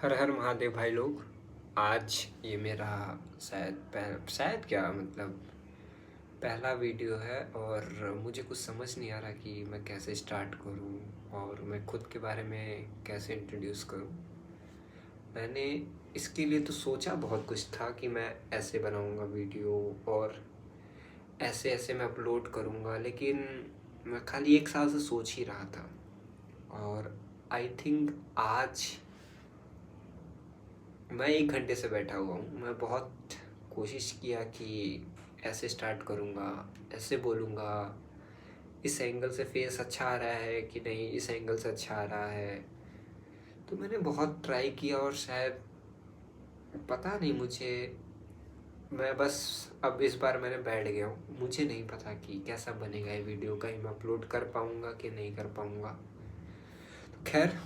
हर हर महादेव भाई लोग। आज ये मेरा शायद क्या मतलब पहला वीडियो है और मुझे कुछ समझ नहीं आ रहा कि मैं कैसे स्टार्ट करूं और मैं खुद के बारे में कैसे इंट्रोड्यूस करूं। मैंने इसके लिए तो सोचा बहुत कुछ था कि मैं ऐसे बनाऊंगा वीडियो और ऐसे ऐसे मैं अपलोड करूंगा, लेकिन मैं खाली एक साल से सोच ही रहा था। और आई थिंक आज मैं 1 घंटे से बैठा हुआ हूँ। मैं बहुत कोशिश किया कि ऐसे स्टार्ट करूँगा, ऐसे बोलूँगा, इस एंगल से फेस अच्छा आ रहा है कि नहीं, इस एंगल से अच्छा आ रहा है। तो मैंने बहुत ट्राई किया और शायद पता नहीं मुझे, मैं बस अब इस बार मैंने बैठ गया हूँ। मुझे नहीं पता कि कैसा बनेगा ये वीडियो, कहीं मैं अपलोड कर पाऊँगा कि नहीं कर पाऊँगा। तो खैर,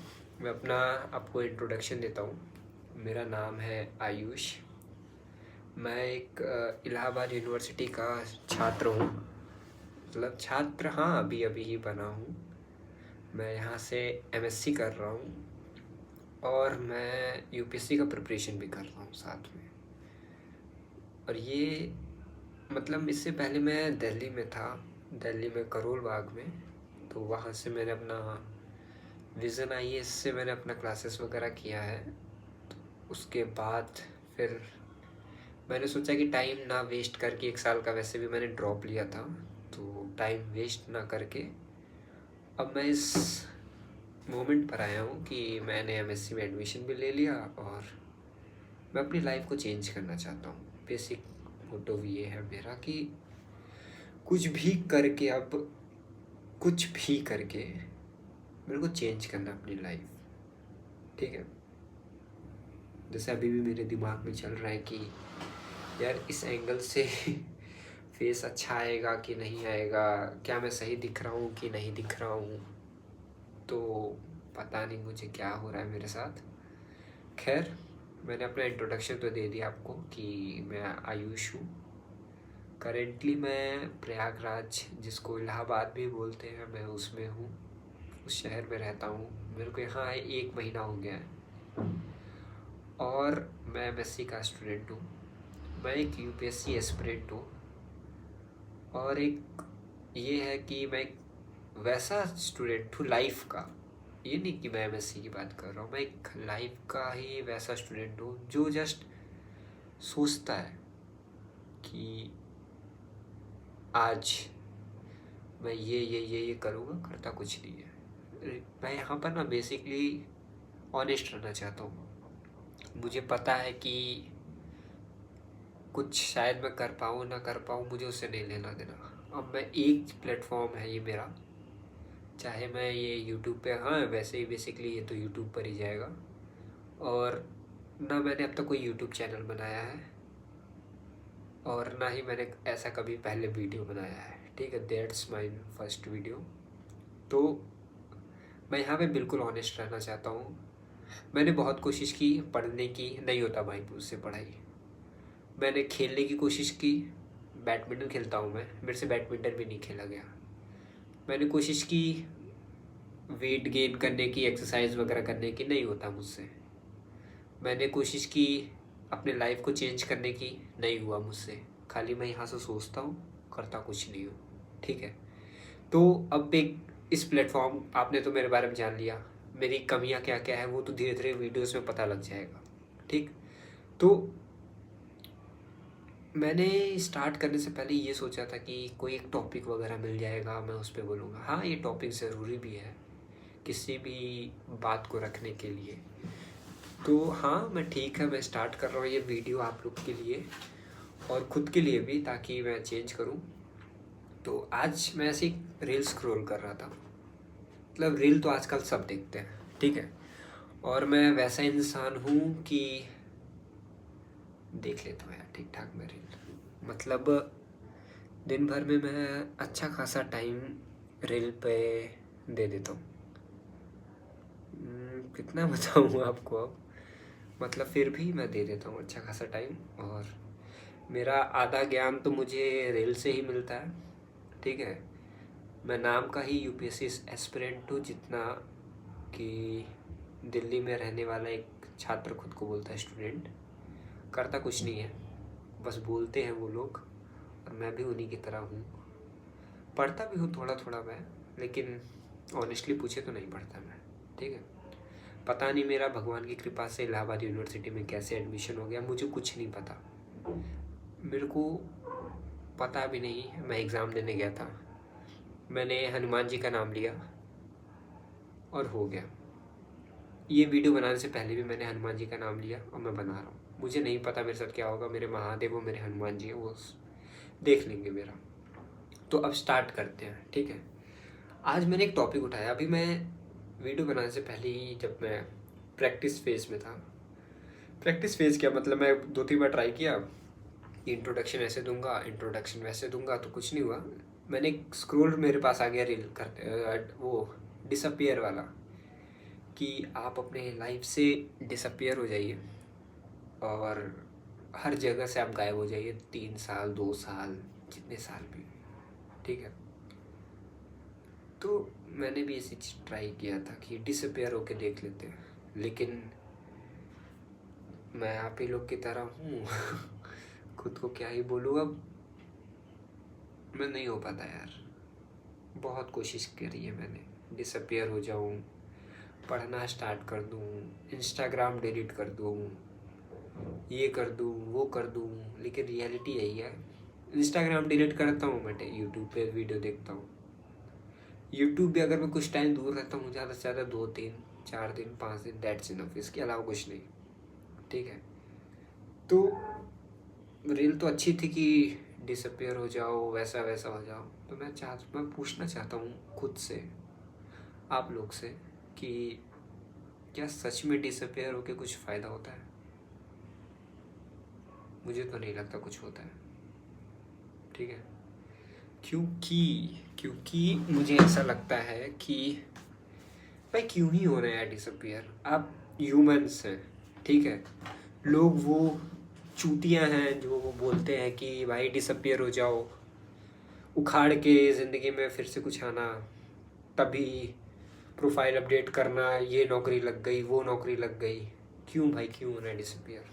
मैं अपना आपको इंट्रोडक्शन देता हूँ। मेरा नाम है आयुष। मैं एक इलाहाबाद यूनिवर्सिटी का छात्र हूँ। मतलब छात्र, हाँ, अभी अभी ही बना हूँ। मैं यहाँ से एमएससी कर रहा हूँ और मैं यूपीएससी का प्रिपरेशन भी कर रहा हूँ साथ में। और ये मतलब इससे पहले मैं दिल्ली में था, दिल्ली में करोल बाग में। तो वहाँ से मैंने अपना विज़न आईएएस से मैंने अपना क्लासेस वगैरह किया है। तो उसके बाद फिर मैंने सोचा कि टाइम ना वेस्ट करके, 1 साल का वैसे भी मैंने ड्रॉप लिया था, तो टाइम वेस्ट ना करके अब मैं इस मोमेंट पर आया हूँ कि मैंने एमएससी में एडमिशन भी ले लिया और मैं अपनी लाइफ को चेंज करना चाहता हूँ। बेसिक मोटो भी ये है मेरा कि कुछ भी करके, अब कुछ भी करके मेरे को चेंज करना अपनी लाइफ। ठीक है, जैसे अभी भी मेरे दिमाग में चल रहा है कि यार इस एंगल से फेस अच्छा आएगा कि नहीं आएगा, क्या मैं सही दिख रहा हूँ कि नहीं दिख रहा हूँ। तो पता नहीं मुझे क्या हो रहा है मेरे साथ। खैर, मैंने अपना इंट्रोडक्शन तो दे दिया आपको कि मैं आयुष हूँ। करेंटली मैं प्रयागराज, जिसको इलाहाबाद भी बोलते हैं, मैं उसमें हूँ, उस शहर में रहता हूँ। मेरे को यहाँ 1 महीना हो गया है और मैं एमएससी का स्टूडेंट हूँ। मैं एक यूपीएससी एस्पिरेंट हूँ और एक ये है कि मैं एक वैसा स्टूडेंट हूँ लाइफ का। ये नहीं कि मैं एमएससी की बात कर रहा हूँ, मैं एक लाइफ का ही वैसा स्टूडेंट हूँ जो जस्ट सोचता है कि आज मैं ये करूँगा, करता कुछ नहीं है। मैं यहाँ पर ना बेसिकली ऑनेस्ट रहना चाहता हूँ। मुझे पता है कि कुछ शायद मैं कर पाऊँ ना कर पाऊँ, मुझे उससे नहीं लेना देना। अब मैं एक प्लेटफॉर्म है ये मेरा, चाहे मैं ये यूट्यूब पे, हाँ वैसे ही बेसिकली ये तो यूट्यूब पर ही जाएगा। और ना मैंने अब तक कोई यूट्यूब चैनल बनाया है और ना ही मैंने ऐसा कभी पहले वीडियो बनाया है। ठीक है, दैट्स माय फर्स्ट वीडियो। तो मैं यहाँ पे बिल्कुल ऑनेस्ट रहना चाहता हूँ। मैंने बहुत कोशिश की पढ़ने की, नहीं होता भाई मुझसे पढ़ाई। मैंने खेलने की कोशिश की, बैडमिंटन खेलता हूँ मैं, मेरे से बैडमिंटन भी नहीं खेला गया। मैंने कोशिश की वेट गेन करने की, एक्सरसाइज वगैरह करने की, नहीं होता मुझसे। मैंने कोशिश की अपने लाइफ को चेंज करने की, नहीं हुआ मुझसे। खाली मैं यहाँ से सोचता हूँ, करता कुछ नहीं हूँ। ठीक है, तो अब एक इस प्लेटफॉर्म, आपने तो मेरे बारे में जान लिया, मेरी कमियाँ क्या क्या है वो तो धीरे धीरे वीडियोस में पता लग जाएगा। ठीक, तो मैंने स्टार्ट करने से पहले ये सोचा था कि कोई एक टॉपिक वगैरह मिल जाएगा, मैं उस पर बोलूँगा। हाँ, ये टॉपिक ज़रूरी भी है किसी भी बात को रखने के लिए। तो हाँ, मैं ठीक है, मैं स्टार्ट कर रहा हूँ ये वीडियो आप लोग के लिए और ख़ुद के लिए भी, ताकि मैं चेंज करूँ। तो आज मैं ऐसे ही रील स्क्रॉल कर रहा था। मतलब रील तो आजकल सब देखते हैं, ठीक है, और मैं वैसा इंसान हूँ कि देख लेता हूँ यार ठीक ठाक मैं रील। मतलब दिन भर में मैं अच्छा खासा टाइम रील पे दे देता हूँ। कितना बताऊँ आपको अब, मतलब फिर भी मैं दे देता हूँ अच्छा खासा टाइम। और मेरा आधा ज्ञान तो मुझे रील से ही मिलता है। ठीक है, मैं नाम का ही यूपीएससी एस्पिरेंट हूँ, जितना कि दिल्ली में रहने वाला एक छात्र खुद को बोलता है स्टूडेंट, करता कुछ नहीं है, बस बोलते हैं वो लोग, और मैं भी उन्हीं की तरह हूँ। पढ़ता भी हूँ थोड़ा थोड़ा मैं, लेकिन ऑनेस्टली पूछे तो नहीं पढ़ता मैं, ठीक है। पता नहीं मेरा भगवान की कृपा से इलाहाबाद यूनिवर्सिटी में कैसे एडमिशन हो गया, मुझे कुछ नहीं पता। मेरे को पता भी नहीं, मैं एग्ज़ाम देने गया था, मैंने हनुमान जी का नाम लिया और हो गया। ये वीडियो बनाने से पहले भी मैंने हनुमान जी का नाम लिया और मैं बना रहा हूँ। मुझे नहीं पता मेरे साथ क्या होगा, मेरे महादेव वो मेरे हनुमान जी हैं, वो देख लेंगे मेरा। तो अब स्टार्ट करते हैं, ठीक है। आज मैंने एक टॉपिक उठाया, अभी मैं वीडियो बनाने से पहले ही, जब मैं प्रैक्टिस फेज़ में था, प्रैक्टिस फेज़ क्या मतलब, मैं 2-3 बार ट्राई किया, इंट्रोडक्शन ऐसे दूंगा, इंट्रोडक्शन वैसे दूंगा, तो कुछ नहीं हुआ। मैंने एक स्क्रॉल मेरे पास आ गया रील करते, वो डिसअपियर वाला, कि आप अपने लाइफ से डिसअपियर हो जाइए और हर जगह से आप गायब हो जाइए, 3 साल 2 साल जितने साल भी, ठीक है। तो मैंने भी ऐसी चीज़ ट्राई किया था कि डिसअपियर होके देख लेते हैं, लेकिन मैं आप ही लोग की तरह हूँ खुद को क्या ही बोलूँ, अब मैं नहीं हो पाता यार। बहुत कोशिश करी है मैंने, डिसअपियर हो जाऊँ, पढ़ना स्टार्ट कर दूँ, इंस्टाग्राम डिलीट कर दूँ, ये कर दूँ वो कर दूँ, लेकिन रियलिटी यही है। इंस्टाग्राम डिलीट करता हूँ, मैं यूट्यूब पे वीडियो देखता हूँ। यूट्यूब भी अगर मैं कुछ टाइम दूर रहता हूँ, ज़्यादा से ज़्यादा 2-3-4 दिन 5 दिन, दैट्स इनफ, इसके अलावा कुछ नहीं, ठीक है। तो रील तो अच्छी थी कि डिसअपियर हो जाओ, वैसा वैसा हो जाओ, तो मैं पूछना चाहता हूँ खुद से, आप लोग से, कि क्या सच में डिसअपियर होके कुछ फ़ायदा होता है? मुझे तो नहीं लगता कुछ होता है, ठीक है। क्योंकि मुझे ऐसा लगता है कि भाई क्यों ही हो रहे हैं डिसअपियर, आप ह्यूमंस हैं, ठीक है। लोग वो चूतियाँ हैं जो वो बोलते हैं कि भाई डिसअपियर हो जाओ, उखाड़ के ज़िंदगी में फिर से कुछ आना, तभी प्रोफाइल अपडेट करना, ये नौकरी लग गई वो नौकरी लग गई। क्यों भाई, क्यों होना है डिसअपियर?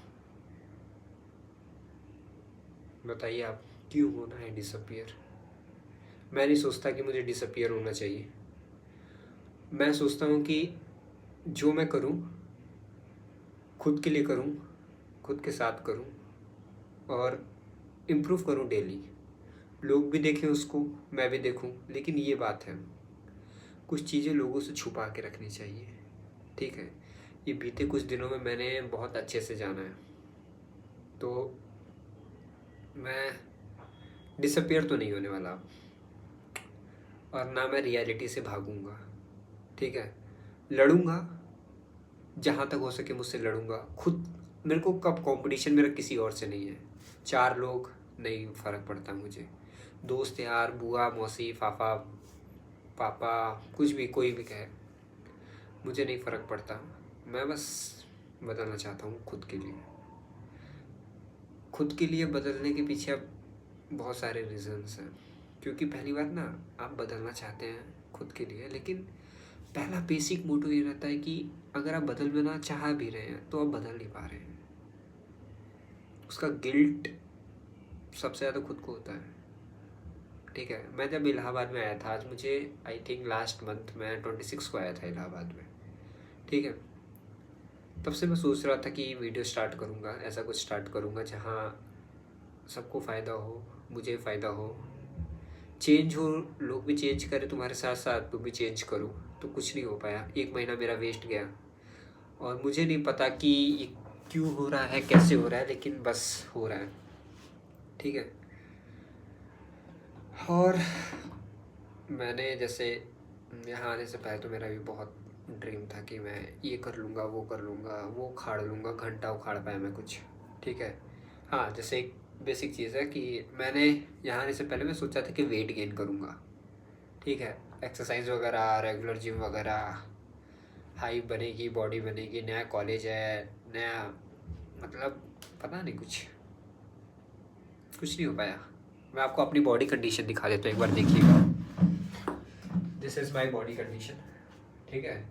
बताइए आप, क्यों होना है डिसअपियर? मैं नहीं सोचता कि मुझे डिसअपियर होना चाहिए। मैं सोचता हूँ कि जो मैं करूँ खुद के लिए करूँ, खुद के साथ करूँ और इम्प्रूव करूँ डेली। लोग भी देखें उसको, मैं भी देखूँ, लेकिन ये बात है, कुछ चीज़ें लोगों से छुपा के रखनी चाहिए, ठीक है। ये बीते कुछ दिनों में मैंने बहुत अच्छे से जाना है, तो मैं डिसअपियर तो नहीं होने वाला, और ना मैं रियलिटी से भागूंगा, ठीक है। लड़ूंगा, जहाँ तक हो सके मुझसे लड़ूंगा खुद। मेरे को कब कंपटीशन मेरा किसी और से नहीं है, 4 लोग नहीं फ़र्क पड़ता मुझे, दोस्त यार, बुआ मौसी फाफा पापा, कुछ भी कोई भी कहे, मुझे नहीं फ़र्क पड़ता। मैं बस बदलना चाहता हूँ खुद के लिए। खुद के लिए बदलने के पीछे अब बहुत सारे रीज़न्स हैं, क्योंकि पहली बार ना, आप बदलना चाहते हैं खुद के लिए, लेकिन पहला बेसिक मोटो ये रहता है कि अगर आप बदलना चाह भी रहे हैं तो आप बदल नहीं पा रहे हैं। उसका गिल्ट सबसे ज़्यादा खुद को होता है, ठीक है। मैं जब इलाहाबाद में आया था, आज मुझे आई थिंक लास्ट मंथ मैं 26 को आया था इलाहाबाद में, ठीक है। तब से मैं सोच रहा था कि वीडियो स्टार्ट करूँगा, ऐसा कुछ स्टार्ट करूँगा जहाँ सबको फ़ायदा हो, मुझे फ़ायदा हो, चेंज हो, लोग भी चेंज करें तुम्हारे साथ साथ, तुम भी चेंज करो। तो कुछ नहीं हो पाया, 1 महीना मेरा वेस्ट गया, और मुझे नहीं पता कि ये क्यों हो रहा है, कैसे हो रहा है, लेकिन बस हो रहा है, ठीक है। और मैंने जैसे यहाँ आने से पहले तो मेरा भी बहुत ड्रीम था कि मैं ये कर लूँगा, वो कर लूँगा, वो उखाड़ लूँगा, घंटा उखाड़ पाया मैं कुछ, ठीक है। हाँ, जैसे एक बेसिक चीज़ है कि मैंने यहाँ आने से पहले मैं सोचा था कि वेट गेन करूँगा, ठीक है। एक्सरसाइज वगैरह, रेगुलर जिम वगैरह, हाइट बनेगी, बॉडी बनेगी, नया कॉलेज है, नया, मतलब पता नहीं, कुछ नहीं हो पाया। मैं आपको अपनी बॉडी कंडीशन दिखा देता हूँ, एक बार देखिएगा। This is my body condition, ठीक है।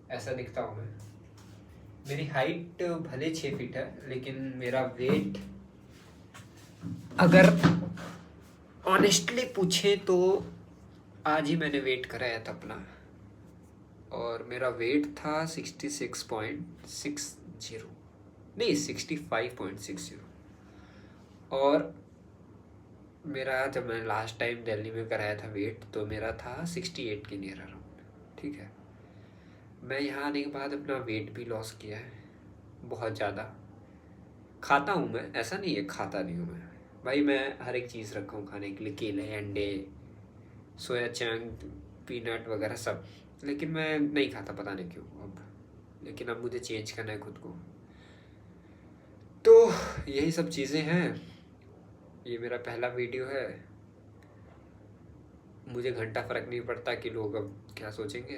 ऐसा दिखता हूँ मैं, मेरी हाइट भले 6 फीट है, लेकिन मेरा वेट अगर ऑनेस्टली पूछे तो आज ही मैंने वेट कराया था अपना, और मेरा वेट था 66.60, नहीं 65.60। और मेरा जब मैंने लास्ट टाइम दिल्ली में कराया था वेट, तो मेरा था 68 के नियर अराउंड। ठीक है, मैं यहाँ आने के बाद अपना वेट भी लॉस किया है बहुत ज़्यादा। खाता हूँ मैं, ऐसा नहीं है खाता नहीं हूँ मैं भाई, मैं हर एक चीज़ रखा हूँ खाने के लिए, केले, अंडे, सोया चंक, पीनट वगैरह सब, लेकिन मैं नहीं खाता, पता नहीं क्यों अब। लेकिन अब मुझे चेंज करना है खुद को। तो यही सब चीज़ें हैं। ये मेरा पहला वीडियो है। मुझे घंटा फ़र्क नहीं पड़ता कि लोग अब क्या सोचेंगे।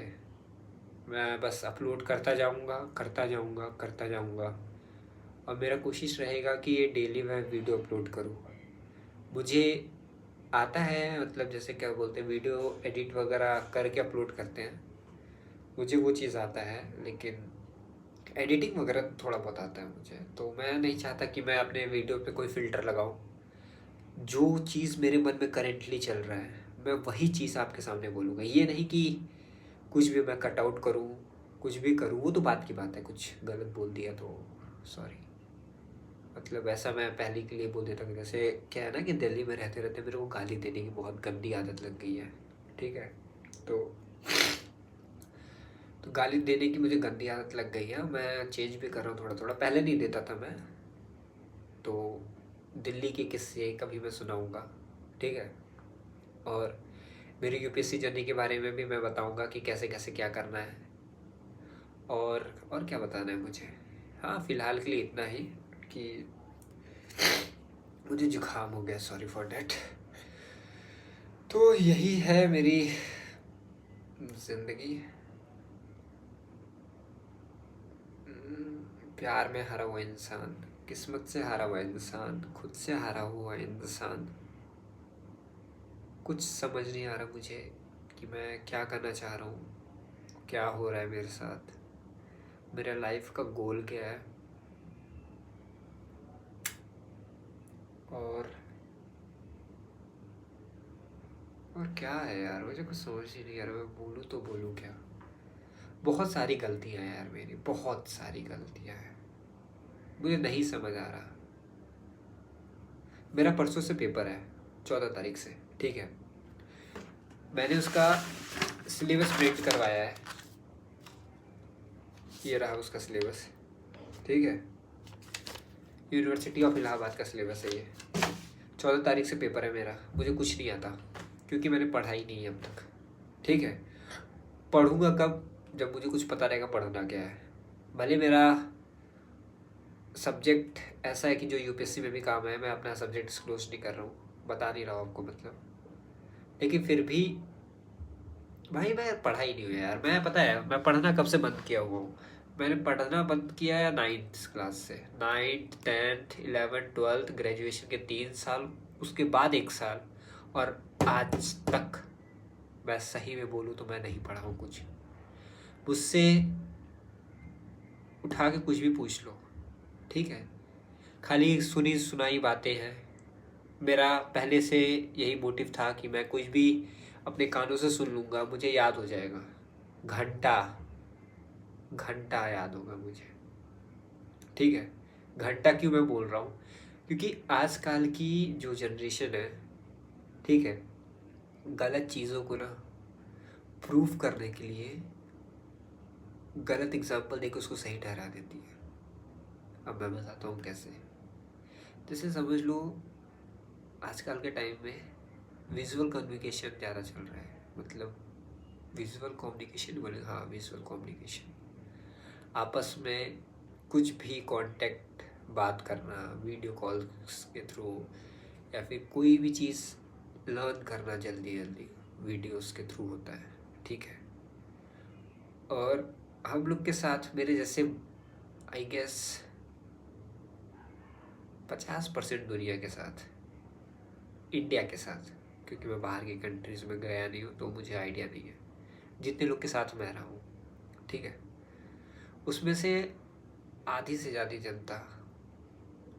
मैं बस अपलोड करता जाऊंगा, करता जाऊंगा, करता जाऊंगा, और मेरा कोशिश रहेगा कि ये डेली मैं वीडियो अपलोड करूँ। मुझे आता है, मतलब जैसे क्या बोलते हैं, वीडियो एडिट वगैरह करके अपलोड करते हैं, मुझे वो चीज़ आता है, लेकिन एडिटिंग वगैरह थोड़ा बहुत आता है मुझे। तो मैं नहीं चाहता कि मैं अपने वीडियो पे कोई फ़िल्टर लगाऊं। जो चीज़ मेरे मन में करेंटली चल रहा है, मैं वही चीज़ आपके सामने बोलूँगा। ये नहीं कि कुछ भी मैं कट आउट करूँ, कुछ भी करूँ, वो तो बात की बात है, कुछ गलत बोल दिया तो सॉरी। मतलब ऐसा मैं पहले के लिए बोल देता हूँ। जैसे क्या है ना कि दिल्ली में रहते रहते मेरे को गाली देने की बहुत गंदी आदत लग गई है। ठीक है, तो गाली देने की मुझे गंदी आदत लग गई है। मैं चेंज भी कर रहा हूँ थोड़ा थोड़ा, पहले नहीं देता था मैं। तो दिल्ली के किस्से कभी मैं सुनाऊँगा, ठीक है। और मेरी यूपीएससी जर्नी के बारे में भी मैं बताऊँगा कि कैसे कैसे क्या करना है, और क्या बताना है मुझे। हाँ, फ़िलहाल के लिए इतना ही कि मुझे जुकाम हो गया, सॉरी फॉर डैट। तो यही है मेरी ज़िंदगी। प्यार में हारा हुआ इंसान, किस्मत से हारा हुआ इंसान, खुद से हारा हुआ इंसान। कुछ समझ नहीं आ रहा मुझे कि मैं क्या करना चाह रहा हूँ, क्या हो रहा है मेरे साथ, मेरा लाइफ का गोल क्या है। और क्या है यार, मुझे कुछ समझ ही नहीं आ रहा, मैं बोलूँ तो बोलूँ क्या। बहुत सारी गलतियाँ हैं यार मेरी, बहुत सारी गलतियाँ हैं, मुझे नहीं समझ आ रहा। मेरा परसों से पेपर है, 14 तारीख से, ठीक है। मैंने उसका सिलेबस प्रिंट करवाया है, ये रहा उसका सिलेबस, ठीक है। यूनिवर्सिटी ऑफ इलाहाबाद का सिलेबस है ये। 14 तारीख से पेपर है मेरा। मुझे कुछ नहीं आता, क्योंकि मैंने पढ़ा ही नहीं है अब तक, ठीक है। पढ़ूंगा कब, जब मुझे कुछ पता रहेगा पढ़ना क्या है। भले मेरा सब्जेक्ट ऐसा है कि जो यूपीएससी में भी काम है, मैं अपना सब्जेक्ट डिस्क्लोज नहीं कर रहा हूँ, बता नहीं रहा हूँ आपको, मतलब। लेकिन फिर भी भाई मैं पढ़ा ही नहीं हूँ यार। मैं, पता है मैं पढ़ना कब से बंद किया हुआ हूँ। मैंने पढ़ना बंद किया है 9th क्लास से। 9th 10th 11th 12th graduation के 3 साल, उसके बाद 1 साल, और आज तक मैं सही में बोलूँ तो मैं नहीं पढ़ा हूँ कुछ। मुझसे उठा के कुछ भी पूछ लो, ठीक है, खाली सुनी सुनाई बातें हैं। मेरा पहले से यही मोटिव था कि मैं कुछ भी अपने कानों से सुन लूँगा, मुझे याद हो जाएगा, घंटा घंटा याद होगा मुझे, ठीक है। घंटा क्यों मैं बोल रहा हूँ, क्योंकि आजकल की जो जनरेशन है, ठीक है, गलत चीज़ों को ना प्रूफ करने के लिए गलत एग्जाम्पल देकर उसको सही ठहरा देती है। अब मैं बताता हूँ कैसे। जैसे समझ लो, आजकल के टाइम में विजुअल कम्युनिकेशन ज़्यादा चल रहा है, मतलब विजुअल कम्युनिकेशन बोले, हाँ विजुअल कम्युनिकेशन। आपस में कुछ भी कांटेक्ट, बात करना वीडियो कॉल्स के थ्रू, या फिर कोई भी चीज़ लर्न करना जल्दी जल्दी वीडियोस के थ्रू होता है, ठीक है। और हम लोग के साथ, मेरे जैसे आई गेस 50% दुनिया के साथ, इंडिया के साथ, क्योंकि मैं बाहर की कंट्रीज़ में गया नहीं हूँ तो मुझे आइडिया नहीं है, जितने लोग के साथ मैं रहा हूँ, ठीक है, उसमें से आधी से ज़्यादा जनता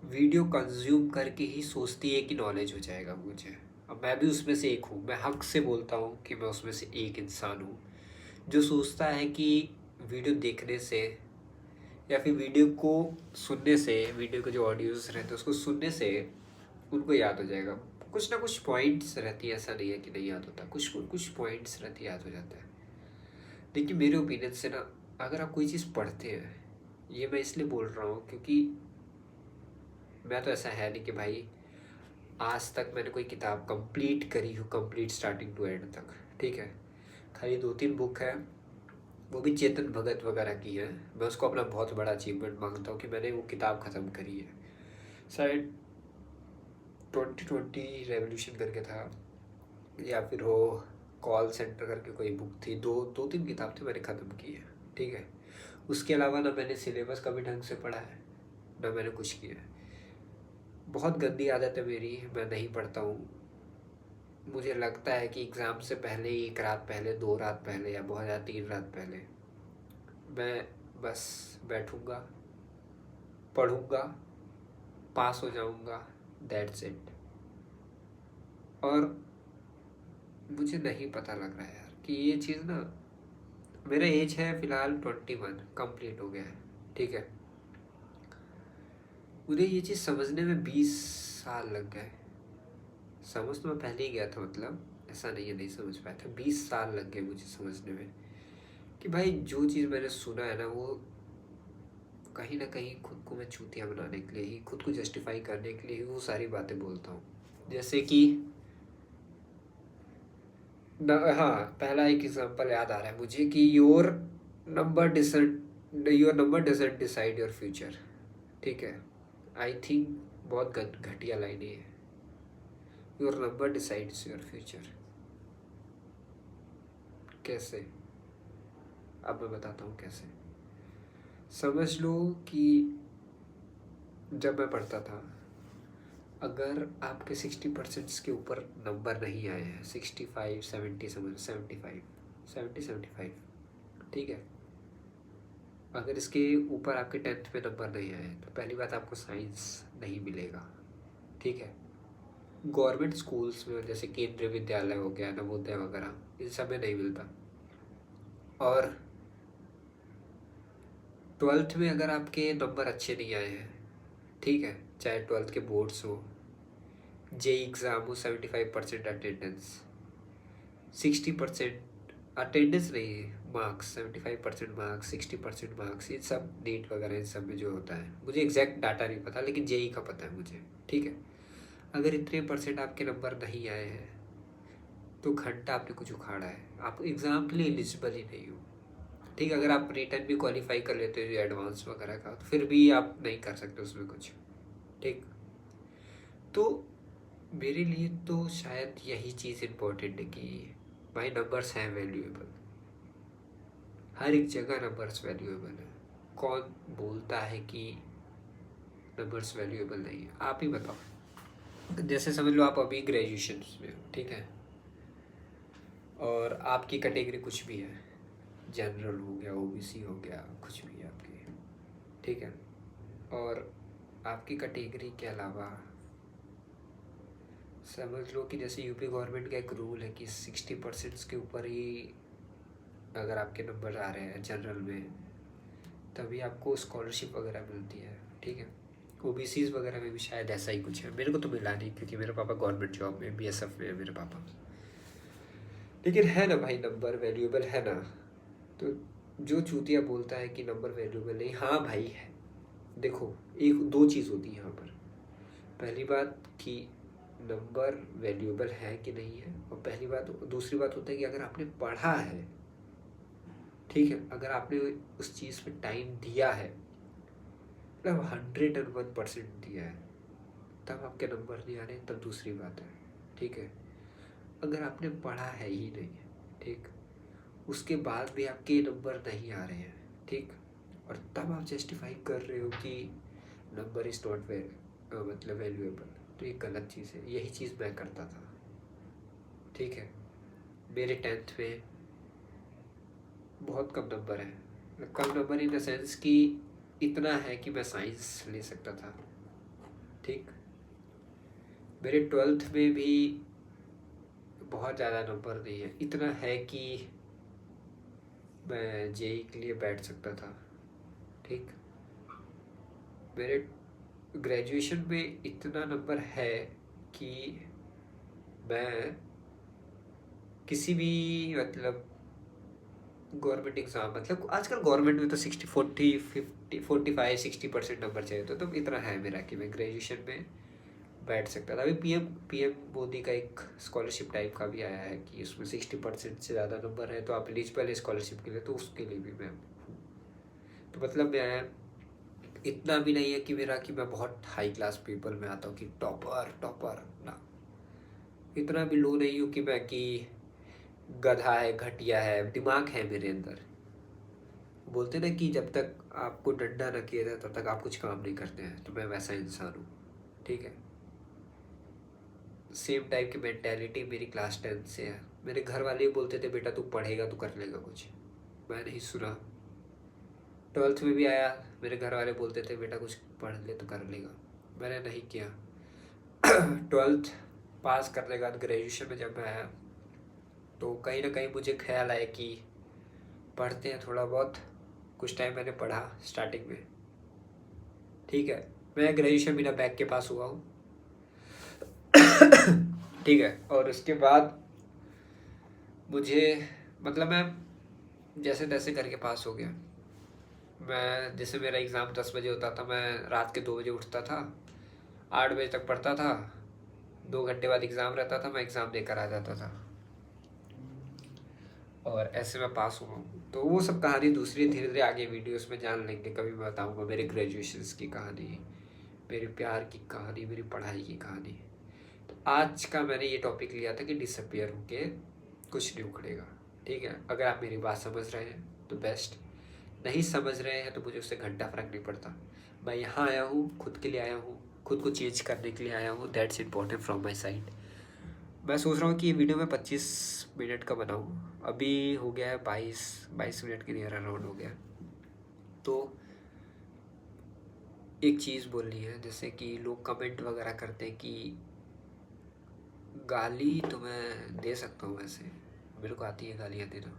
वीडियो कंज्यूम करके ही सोचती है कि नॉलेज हो जाएगा मुझे। अब मैं भी उसमें से एक हूँ, मैं हक से बोलता हूँ कि मैं उसमें से एक इंसान हूँ जो सोचता है कि वीडियो देखने से या फिर वीडियो को सुनने से, वीडियो के जो ऑडियोज रहते हैं उसको सुनने से उनको याद हो जाएगा। कुछ ना कुछ पॉइंट्स रहती है, ऐसा नहीं है कि नहीं याद होता, कुछ कुछ पॉइंट्स रहती है, याद हो जाता है। देखिए मेरे ओपिनियन से ना, अगर आप कोई चीज़ पढ़ते हैं, ये मैं इसलिए बोल रहा हूँ क्योंकि मैं तो ऐसा है नहीं कि भाई आज तक मैंने कोई किताब कंप्लीट करी हो, कंप्लीट स्टार्टिंग टू एंड तक, ठीक है। खाली 2-3 बुक है, वो भी चेतन भगत वगैरह की है। मैं उसको अपना बहुत बड़ा अचीवमेंट मांगता हूँ कि मैंने वो किताब ख़त्म करी है। शायद 2020 रेवोल्यूशन करके था, या फिर वो कॉल सेंटर करके कोई बुक थी। 2-3 किताब थी, मैंने ख़त्म की है, ठीक है। उसके अलावा ना मैंने सिलेबस कभी ढंग से पढ़ा है, ना मैंने कुछ किया है। बहुत गंदी आदत है मेरी, मैं नहीं पढ़ता हूँ। मुझे लगता है कि एग्ज़ाम से पहले ही 1 रात पहले, 2 रात पहले, या बहुत ज़्यादा 3 रात पहले मैं बस बैठूँगा, पढ़ूँगा, पास हो जाऊँगा, दैट्स इट। और मुझे नहीं पता लग रहा है यार कि ये चीज़ ना, मेरा एज है फ़िलहाल 21 कंप्लीट हो गया है, ठीक है। मुझे ये चीज़ समझने में 20 साल लग गए। समझ तो मैं पहले ही गया था, मतलब ऐसा नहीं है नहीं समझ पाया था, 20 साल लग गए मुझे समझने में कि भाई जो चीज़ मैंने सुना है ना, वो कहीं ना कहीं खुद को मैं चूतिया बनाने के लिए ही, खुद को जस्टिफाई करने के लिए ही वो सारी बातें बोलता हूँ। जैसे कि हाँ, पहला एक एग्जांपल याद आ रहा है मुझे कि your number doesn't decide your future, ठीक है। आई थिंक बहुत घटिया लाइन है। Your number decides your future कैसे? अब मैं बताता हूँ कैसे। समझ लो कि जब मैं पढ़ता था, अगर आपके 60% के ऊपर नंबर नहीं आए हैं, 65 70 समझ, 75 ठीक है। अगर इसके ऊपर आपके 10th में नंबर नहीं आए तो पहली बात आपको साइंस नहीं मिलेगा, ठीक है। गवर्नमेंट स्कूल्स में जैसे केंद्रीय विद्यालय हो गया, नवोदय वगैरह, इन सब में नहीं मिलता। और 12th में अगर आपके नंबर अच्छे नहीं आए हैं, ठीक है, चाहे 12th के बोर्ड्स हो, जेई एग्ज़ाम हो, 75% अटेंडेंस, 60% अटेंडेंस नहीं है, मार्क्स, 75% मार्क्स, 60% मार्क्स, ये सब नीट वगैरह इन सब में जो होता है, मुझे एग्जैक्ट डाटा नहीं पता, लेकिन जेई का पता है मुझे, ठीक है। अगर इतने परसेंट आपके नंबर नहीं आए हैं तो घंटा आपने कुछ उखाड़ा है, आप एग्ज़ाम के लिए एलिजिबल ही नहीं हो, ठीक है। अगर आप रिटर्न भी क्वालिफाई कर लेते हो एडवांस वगैरह का, तो फिर भी आप नहीं कर सकते उसमें कुछ, ठीक। तो मेरे लिए तो शायद यही चीज़ इम्पोर्टेंट है कि भाई नंबर्स हैं वैल्यूएबल, हर एक जगह नंबर्स वैल्यूएबल है। कौन बोलता है कि नंबर्स वैल्यूएबल नहीं है? आप ही बताओ। जैसे समझ लो आप अभी ग्रेजुएशन में हो, ठीक है, और आपकी कैटेगरी कुछ भी है, जनरल हो गया, ओबीसी हो गया, कुछ भी है आपकी, ठीक है। और आपकी कैटेगरी के अलावा समझ लो कि जैसे यूपी गवर्नमेंट का एक रूल है कि 60% के ऊपर ही अगर आपके नंबर आ रहे हैं जनरल में, तभी आपको स्कॉलरशिप वगैरह मिलती है, ठीक है। ओबीसीज वगैरह में भी शायद ऐसा ही कुछ है, मेरे को तो मिला नहीं क्योंकि मेरे पापा गवर्नमेंट जॉब में, बीएसएफ में है मेरे पापा। लेकिन है ना भाई, नंबर वैल्यूएबल है ना। तो जो चूतिया बोलता है कि नंबर वैल्यूएबल नहीं, हाँ भाई है। देखो, एक दो चीज़ होती है यहाँ पर। पहली बात कि नंबर वैल्यूएबल है कि नहीं है, और पहली बात, दूसरी बात होता है कि अगर आपने पढ़ा है, ठीक है, अगर आपने उस चीज़ पे टाइम दिया है, मतलब 101% दिया है, तब आपके नंबर नहीं आ रहे, तब दूसरी बात है, ठीक है। अगर आपने पढ़ा है ही नहीं, ठीक, उसके बाद भी आपके नंबर नहीं आ रहे हैं, ठीक, और तब आप जस्टिफाई कर रहे हो कि नंबर इज़ नॉट मतलब वैल्यूएबल, तो ये गलत चीज़ है। यही चीज़ मैं करता था, ठीक है। मेरे 10th में बहुत कम नंबर है, कम नंबर इन द सेंस कि इतना है कि मैं साइंस ले सकता था, ठीक। मेरे 12th में भी बहुत ज़्यादा नंबर नहीं है, इतना है कि मैं जेई के लिए बैठ सकता था, ठीक। मेरे ग्रेजुएशन में इतना नंबर है कि मैं किसी भी मतलब गवर्नमेंट एग्ज़ाम, मतलब आजकल गवर्नमेंट में तो 60 40 50 45 60% नंबर चाहिए, तो इतना है मेरा कि मैं ग्रेजुएशन में बैठ सकता था। अभी पीएम मोदी का एक स्कॉलरशिप टाइप का भी आया है कि उसमें 60% से ज़्यादा नंबर है तो आप एलिजिबल है स्कॉलरशिप के लिए, तो उसके लिए भी मैं हूँ। तो मतलब मैं इतना भी नहीं है कि मेरा कि मैं बहुत हाई क्लास पीपल में आता हूँ कि टॉपर टॉपर ना, इतना भी लो नहीं हूँ कि मैं कि गधा है, घटिया है, दिमाग है मेरे अंदर। बोलते ना कि जब तक आपको डंडा न किया जाए तब तक आप कुछ काम नहीं करते हैं, तो मैं वैसा इंसान हूँ, ठीक है। सेम टाइप की मेंटेलिटी मेरी क्लास 10 से है। मेरे घर वाले ही बोलते थे बेटा तू पढ़ेगा तो कर लेगा कुछ, मैं नहीं सुना। 12th में भी आया, मेरे घर वाले बोलते थे बेटा कुछ पढ़ ले तो कर लेगा, मैंने नहीं किया। 12th पास करने के बाद ग्रेजुएशन में जब मैं आया तो कहीं ना कहीं मुझे ख्याल आया कि पढ़ते हैं थोड़ा बहुत। कुछ टाइम मैंने पढ़ा स्टार्टिंग में, ठीक है। मैं ग्रेजुएशन बिना बैक के पास हुआ हूँ, ठीक है। और उसके बाद मुझे मतलब मैं जैसे तैसे करके पास हो गया। मैं जैसे मेरा एग्ज़ाम 10 बजे होता था, मैं रात के 2 बजे उठता था, 8 बजे तक पढ़ता था, 2 घंटे बाद एग्ज़ाम रहता था, मैं एग्ज़ाम देकर आ जाता था और ऐसे मैं पास हुआ हूँ। तो वो सब कहानी दूसरी धीरे धीरे आगे वीडियोस में जान लेंगे, कभी मैं बताऊँगा मेरे ग्रेजुएशंस की कहानी, मेरे प्यार की कहानी, मेरी पढ़ाई की कहानी। तो आज का मैंने ये टॉपिक लिया था कि डिसअपियर होके कुछ नहीं उखड़ेगा, ठीक है। अगर आप मेरी बात समझ रहे हैं तो बेस्ट, नहीं समझ रहे हैं तो मुझे उससे घंटा फ़र्क नहीं पड़ता। मैं यहाँ आया हूँ, खुद के लिए आया हूँ, खुद को चेंज करने के लिए आया हूँ, that's important from my side. मैं सोच रहा हूँ कि ये वीडियो मैं 25 मिनट का बनाऊँ, अभी हो गया है 22 मिनट के नियर अराउंड हो गया। तो एक चीज़ बोलनी है, जैसे कि लोग कमेंट वगैरह करते हैं कि गाली तो मैं दे सकता हूँ, वैसे मेरे को आती है गालियाँ देना,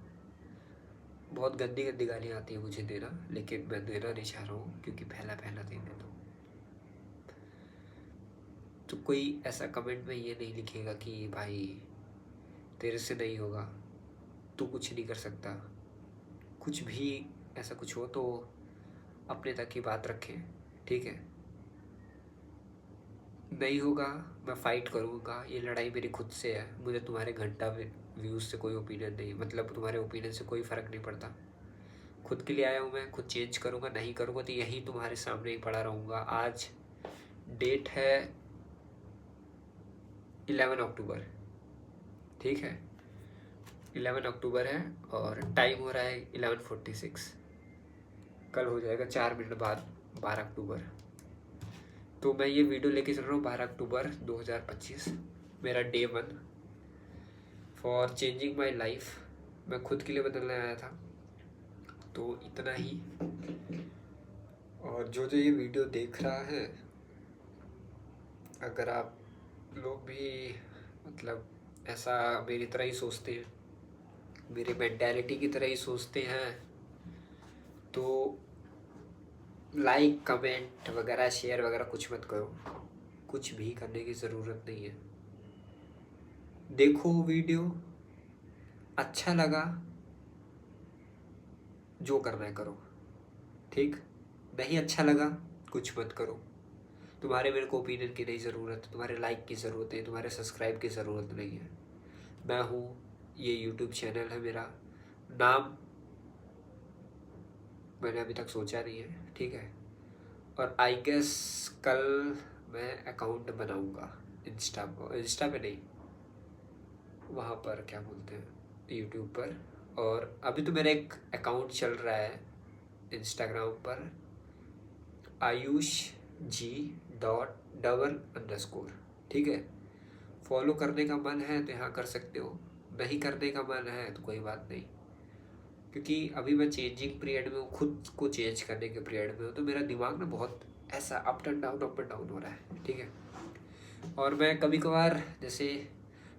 बहुत गंदी गंदी गालियाँ आती है मुझे देना, लेकिन मैं देना नहीं चाह रहा हूँ क्योंकि पहला पहला दिन है। तो कोई ऐसा कमेंट में ये नहीं लिखेगा कि भाई तेरे से नहीं होगा, तू कुछ नहीं कर सकता, कुछ भी ऐसा कुछ हो तो अपने तक ही बात रखें, ठीक है। नहीं होगा, मैं फ़ाइट करूँगा, ये लड़ाई मेरी खुद से है, मुझे तुम्हारे घंटा व्यूज़ से कोई ओपिनियन नहीं, मतलब तुम्हारे ओपिनियन से कोई फ़र्क नहीं पड़ता। खुद के लिए आया हूँ मैं, खुद चेंज करूँगा, नहीं करूँगा तो यही तुम्हारे सामने ही पड़ा रहूँगा। आज डेट है 11 अक्टूबर, ठीक है। 11 अक्टूबर है और टाइम हो रहा है 11:46, कल हो जाएगा 4 मिनट बाद 12 अक्टूबर। तो मैं ये वीडियो लेके चल रहा हूँ 12 अक्टूबर 2025, मेरा day 1 for changing my life. मैं खुद के लिए बदलने आया था, तो इतना ही। और जो जो ये वीडियो देख रहा है, अगर आप लोग भी मतलब ऐसा मेरी तरह ही सोचते हैं, मेरी मेंटालिटी की तरह ही सोचते हैं, तो लाइक कमेंट वगैरह शेयर वगैरह कुछ मत करो, कुछ भी करने की ज़रूरत नहीं है। देखो वीडियो, अच्छा लगा, जो करना है करो, ठीक। नहीं अच्छा लगा कुछ मत करो। तुम्हारे मेरे को ओपिनियन की नहीं ज़रूरत, तुम्हारे लाइक की ज़रूरत है, तुम्हारे सब्सक्राइब की ज़रूरत नहीं है। मैं हूँ, ये यूट्यूब चैनल है मेरा, नाम मैंने अभी तक सोचा नहीं है, ठीक है। और आई गेस कल मैं अकाउंट बनाऊँगा इंस्टा पे नहीं, वहाँ पर क्या बोलते हैं यूट्यूब पर। और अभी तो मेरा एक अकाउंट चल रहा है इंस्टाग्राम पर, ayush_g__, ठीक है। फॉलो करने का मन है तो यहाँ कर सकते हो, नहीं करने का मन है तो कोई बात नहीं। क्योंकि अभी मैं चेंजिंग पीरियड में हूँ, खुद को चेंज करने के पीरियड में हूँ, तो मेरा दिमाग ना बहुत ऐसा अप एंड डाउन हो रहा है, ठीक है। और मैं कभी कभार जैसे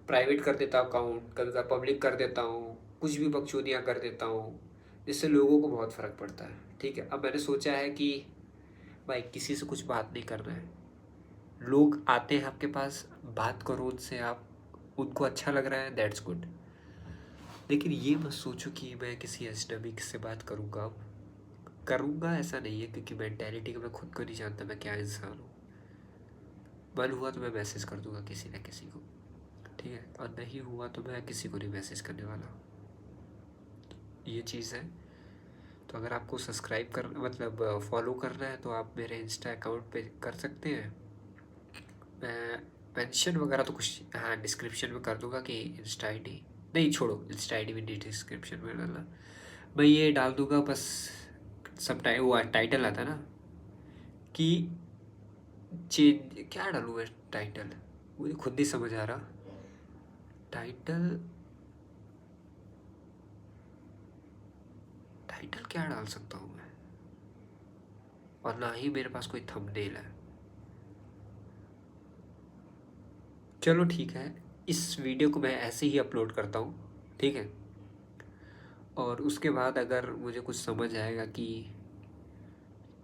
प्राइवेट कर देता हूँ अकाउंट, कभी कभार पब्लिक कर देता हूँ, कुछ भी बकचोदियाँ कर देता हूँ, जिससे लोगों को बहुत फ़र्क पड़ता है, ठीक है। अब मैंने सोचा है कि भाई किसी से कुछ बात नहीं करना है। लोग आते हैं आपके पास, बात करो उनसे, आप उनको अच्छा लग रहा है, दैट्स गुड। लेकिन ये मत सोचो कि मैं किसी अजनबी से बात करूँगा ऐसा नहीं है, क्योंकि मेंटेलिटी का मैं खुद को नहीं जानता मैं क्या इंसान हूँ। मन हुआ तो मैं मैसेज कर दूंगा किसी न किसी को, ठीक है, और नहीं हुआ तो मैं किसी को नहीं मैसेज करने वाला। ये चीज़ है। तो अगर आपको सब्सक्राइब कर मतलब फॉलो करना है तो आप मेरे इंस्टा अकाउंट पे कर सकते हैं। मैं मेंशन वगैरह तो कुछ हाँ डिस्क्रिप्शन में कर दूंगा कि इंस्टा आई डी नहीं, छोड़ो, इंस्टा आई डी भी नहीं डिस्क्रिप्शन में डालना, मैं ये डाल दूंगा बस। सब वो टाइटल आता ना कि चेंज, क्या डालूँ मैं टाइटल, मुझे खुद नहीं समझ आ रहा टाइटल टाइटल क्या डाल सकता हूँ मैं, और ना ही मेरे पास कोई थंबनेल है। चलो ठीक है, इस वीडियो को मैं ऐसे ही अपलोड करता हूँ, ठीक है। और उसके बाद अगर मुझे कुछ समझ आएगा कि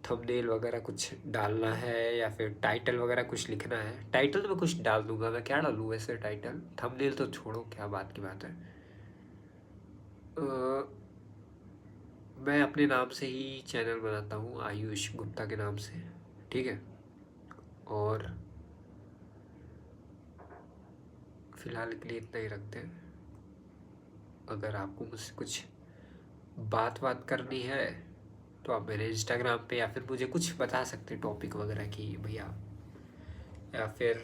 थंबनेल वगैरह कुछ डालना है या फिर टाइटल वगैरह कुछ लिखना है, टाइटल तो मैं कुछ डाल दूंगा। मैं क्या डालूँ वैसे टाइटल, थंबनेल तो छोड़ो, क्या बात की बात है। मैं अपने नाम से ही चैनल बनाता हूँ, आयुष गुप्ता के नाम से, ठीक है। और फ़िलहाल के लिए इतना ही रखते हैं। अगर आपको मुझसे कुछ बात करनी है तो आप मेरे इंस्टाग्राम पे या फिर मुझे कुछ बता सकते हैं टॉपिक वगैरह की भैया, या फिर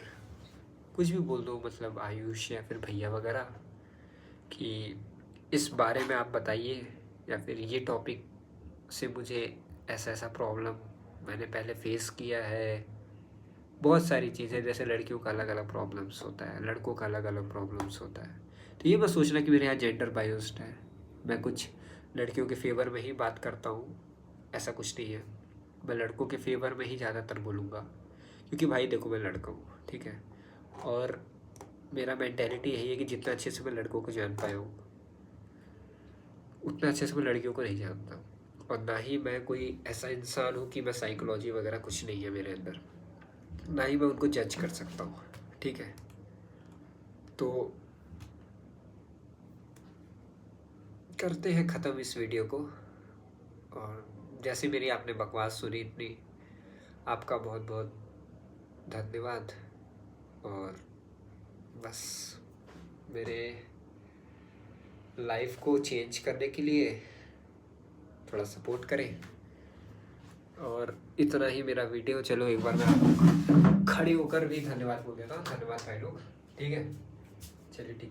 कुछ भी बोल दो, मतलब आयुष या फिर भैया वगैरह, कि इस बारे में आप बताइए, या फिर ये टॉपिक से मुझे ऐसा ऐसा प्रॉब्लम मैंने पहले फेस किया है। बहुत सारी चीज़ें, जैसे लड़कियों का अलग अलग प्रॉब्लम्स होता है, लड़कों का अलग अलग प्रॉब्लम्स होता है। तो ये मत सोचना कि मेरे यहाँ जेंडर बायोस्ड है, मैं कुछ लड़कियों के फेवर में ही बात करता हूँ, ऐसा कुछ नहीं है। मैं लड़कों के फेवर में ही ज़्यादातर बोलूँगा, क्योंकि भाई देखो मैं लड़का हूँ, ठीक है। और मेरा मेंटेलिटी यही है कि जितना अच्छे से मैं लड़कों को जान पाया हूँ, उतना अच्छे से मैं लड़कियों को नहीं जानता। और ना ही मैं कोई ऐसा इंसान हूँ कि मैं साइकोलॉजी वगैरह कुछ नहीं है मेरे अंदर, ना ही मैं उनको जज कर सकता हूँ, ठीक है। तो करते हैं ख़त्म इस वीडियो को। और जैसे मेरी आपने बकवास सुनी, इतनी आपका बहुत बहुत धन्यवाद। और बस मेरे लाइफ को चेंज करने के लिए थोड़ा सपोर्ट करें। और इतना ही मेरा वीडियो। चलो एक बार मैं खड़े होकर भी धन्यवाद बोल देता हूँ। धन्यवाद भाई लोग, ठीक है। चलिए ठीक।